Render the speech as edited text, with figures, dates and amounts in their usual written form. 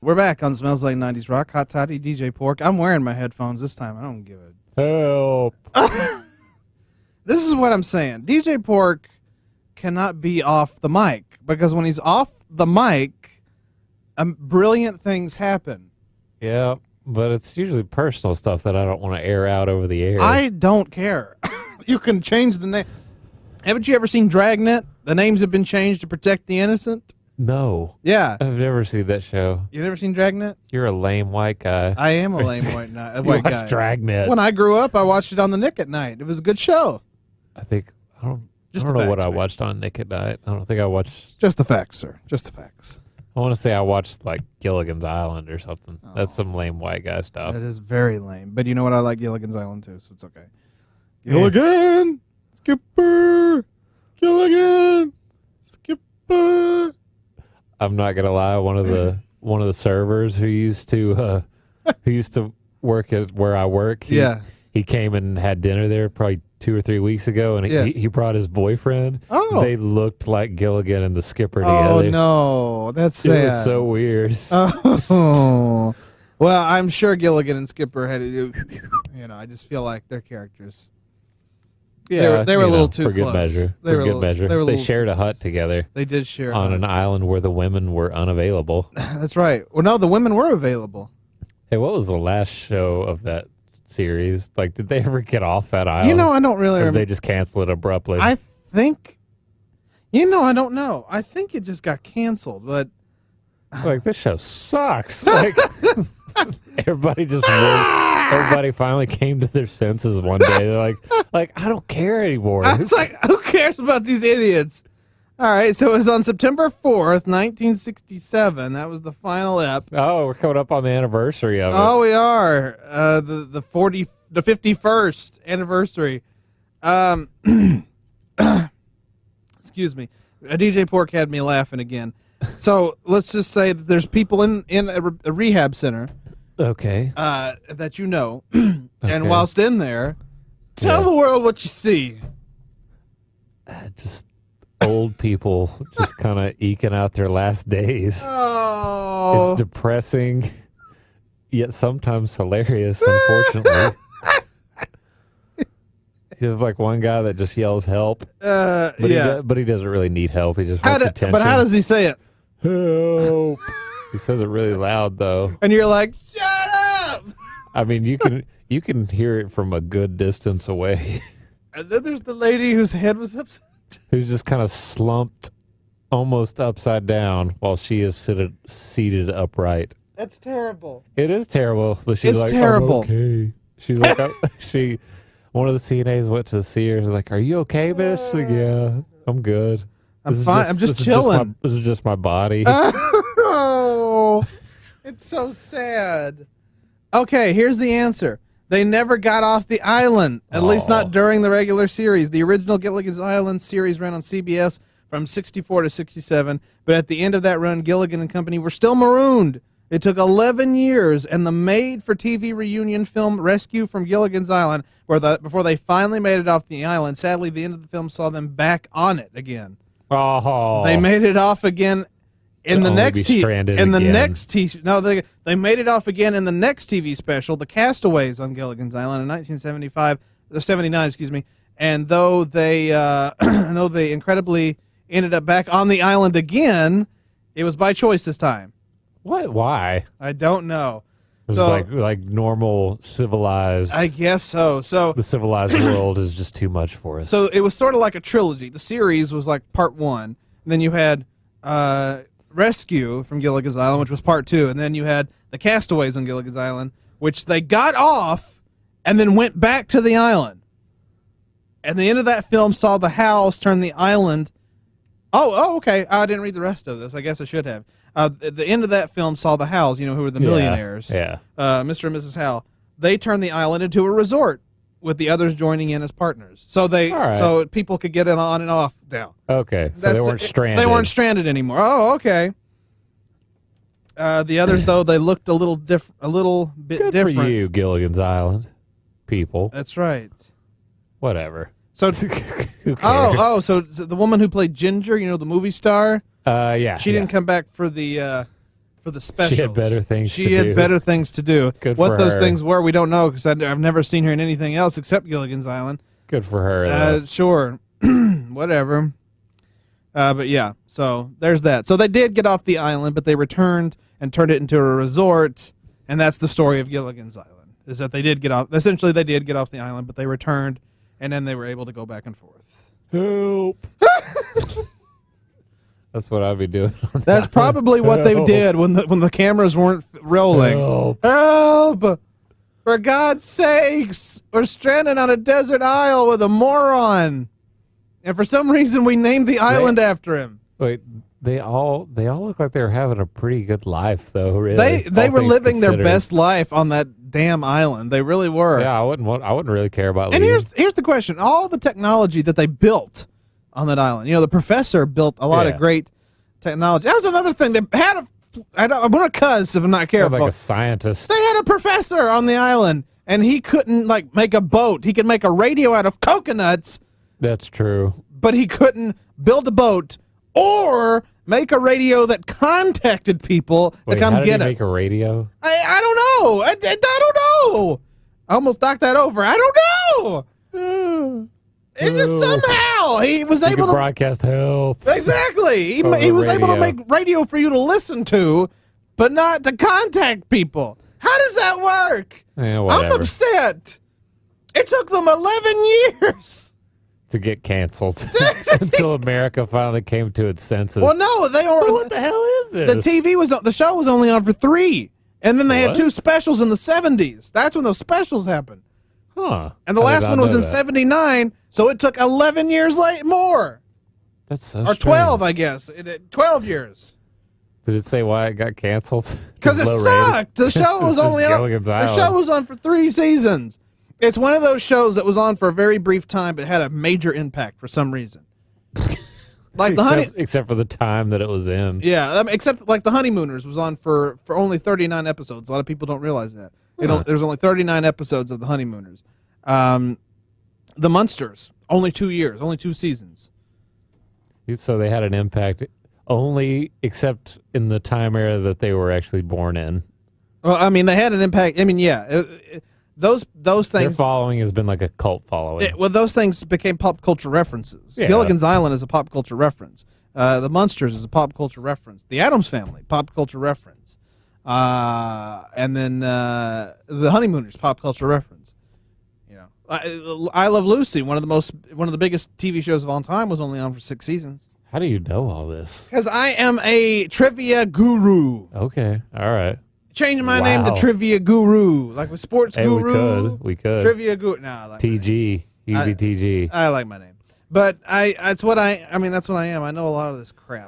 We're back on Smells Like 90's Rock. Hot Toddy, DJ Pork. I'm wearing my headphones this time. I don't give a... Help. This is what I'm saying. DJ Pork cannot be off the mic, because when he's off the mic, brilliant things happen. Yeah, but it's usually personal stuff that I don't want to air out over the air. I don't care. You can change the name. Haven't you ever seen Dragnet? The names have been changed to protect the innocent. No. Yeah. I've never seen that show. You never seen Dragnet? You're a lame white guy. I am a lame white You guy. watch Dragnet. When I grew up, I watched it on the Nick at Night. It was a good show. I don't Just know the what facts, I man. watched on Nick at Night. I don't think I watched... Just the facts, sir. Just the facts. I want to say I watched, like, Gilligan's Island or something. That's some lame white guy stuff. That is very lame. But you know what? I like Gilligan's Island, too, so it's okay. Gilligan! Skipper! Gilligan! Skipper! I'm not gonna lie. One of the servers who used to work at where I work. He came and had dinner there probably 2 or 3 weeks ago, and he brought his boyfriend. Oh, they looked like Gilligan and the Skipper oh together. no, that's sad. It was so weird. Oh, well, I'm sure Gilligan and Skipper had to do. I just feel like their characters. Yeah, they were a little too for good close. measure. They were a little They too shared a close. hut together. They did share on an island where the women were unavailable. That's right. Well, no, the women were available. Hey, what was the last show of that series? Like, did they ever get off that island? I don't really Or remember. did they just cancel it abruptly? I think, I don't know. I think it just got canceled, but like, this show sucks. Like, everybody finally came to their senses one day. They're like, I don't care anymore. I was like, who cares about these idiots? All right, so it was on September 4th, 1967. That was the final ep. Oh, we're coming up on the anniversary of it. Oh, we are. The 51st anniversary. Excuse me. DJ Pork had me laughing again. So let's just say that there's people in a rehab center. Okay. That you know. And whilst in there, tell the world what you see. Just old people just kind of eking out their last days. Oh. It's depressing, yet sometimes hilarious, unfortunately. There's like one guy that just yells help. But he doesn't really need help. He just wants attention. But how does he say it? Help. He says it really loud, though. And you're like, shut up! I mean, you can hear it from a good distance away. And then there's the lady whose head was upset. Who's just kind of slumped almost upside down while she is seated upright. That's terrible. It is terrible, but she's like, terrible. I'm okay. She's like, one of the CNAs went to see her. She's like, are you okay, bitch? She's like, yeah, I'm good. I'm fine. I'm just chilling. This is just my body. Oh, it's so sad. Okay, here's the answer. They never got off the island, at least not during the regular series. The original Gilligan's Island series ran on CBS from 64 to 67, but at the end of that run, Gilligan and company were still marooned. It took 11 years, and the made-for-TV reunion film Rescue from Gilligan's Island, before they finally made it off the island. Sadly, the end of the film saw them back on it again. Oh, They made it off again in the next they made it off again in the next TV special, The Castaways on Gilligan's Island in 79, excuse me. And though they incredibly ended up back on the island again, it was by choice this time. What? Why? I don't know. It was like normal civilized. I guess so. So the civilized world is just too much for us. So it was sort of like a trilogy. The series was like part 1. And then you had Rescue from Gilligan's Island, which was part 2, and then you had The Castaways on Gilligan's Island, which they got off and then went back to the island. And the end of that film saw the house turn the island. Oh, okay. I didn't read the rest of this. I guess I should have. The end of that film saw the Howes, who were the millionaires. Yeah. Mr. and Mrs. Howe. They turned the island into a resort with the others joining in as partners. So so people could get it on and off now. Okay. So they weren't stranded. They weren't stranded anymore. Oh, okay. The others, though, they looked a little bit Good different. for you, Gilligan's Island people. That's right. Whatever. So Who cares? So the woman who played Ginger, the movie star. Yeah. She didn't come back for the for the specials. She had better things to do. She had better things to do. Good what for those her. things were, we don't know because I've never seen her in anything else except Gilligan's Island. Good for her. Sure. Whatever. But yeah, so there's that. So they did get off the island, but they returned and turned it into a resort, and that's the story of Gilligan's Island, is that they did get off. Essentially, they did get off the island, but they returned, and then they were able to go back and forth. Help. That's what I'd be doing. That's probably what they did when the cameras weren't rolling. Help! For God's sakes! We're stranded on a desert isle with a moron. And for some reason, we named the island after him. Wait, they all look like they were having a pretty good life, though. Really, they were living their best life on that damn island. They really were. Yeah, I wouldn't really care about. And leaving. here's the question: all the technology that they built on that island. You know, the professor built a lot of great technology. That was another thing. They had I'm gonna cuss if I'm not careful. Like a scientist. They had a professor on the island, and he couldn't make a boat. He could make a radio out of coconuts. That's true. But he couldn't build a bote or make a radio that contacted people to come get us. Make a radio? I don't know. I don't know. I almost knocked that over. I don't know. It's just somehow he was able to broadcast help. Exactly. He was able to make radio for you to listen to, but not to contact people. How does that work? Yeah, I'm upset. It took them 11 years to get canceled until America finally came to its senses. Well, no, they are. What the hell is this? The show was only on for 3, and then they had 2 specials in the 70s. That's when those specials happened. Huh? And the last one was in '79, so it took 11 years more. That's so. Or 12, I guess. 12 years. Did it say why it got canceled? Because it sucked. The show was only on. The show was on for 3 seasons. It's one of those shows that was on for a very brief time, but had a major impact for some reason. Like except for the time that it was in. Yeah, except like the Honeymooners was on for only 39 episodes. A lot of people don't realize that. There's only 39 episodes of the Honeymooners. The Munsters, only 2 years, only 2 seasons. So they had an impact only except in the time era that they were actually born in. Well, I mean, they had an impact. I mean, yeah. Those things. Their following has been like a cult following. Well, those things became pop culture references. Yeah. Gilligan's Island is a pop culture reference. The Munsters is a pop culture reference. The Addams Family, pop culture reference. And then the Honeymooners, pop culture reference. You know, I Love Lucy, one of the biggest TV shows of all time, was only on for 6 seasons. How do you know all this? Because I am a trivia guru. Okay, all right. Change my name to Trivia Guru, like with Sports Guru. We could. Trivia Guru. No, I like TG. UVTG. I like my name, but that's what I am. I know a lot of this crap.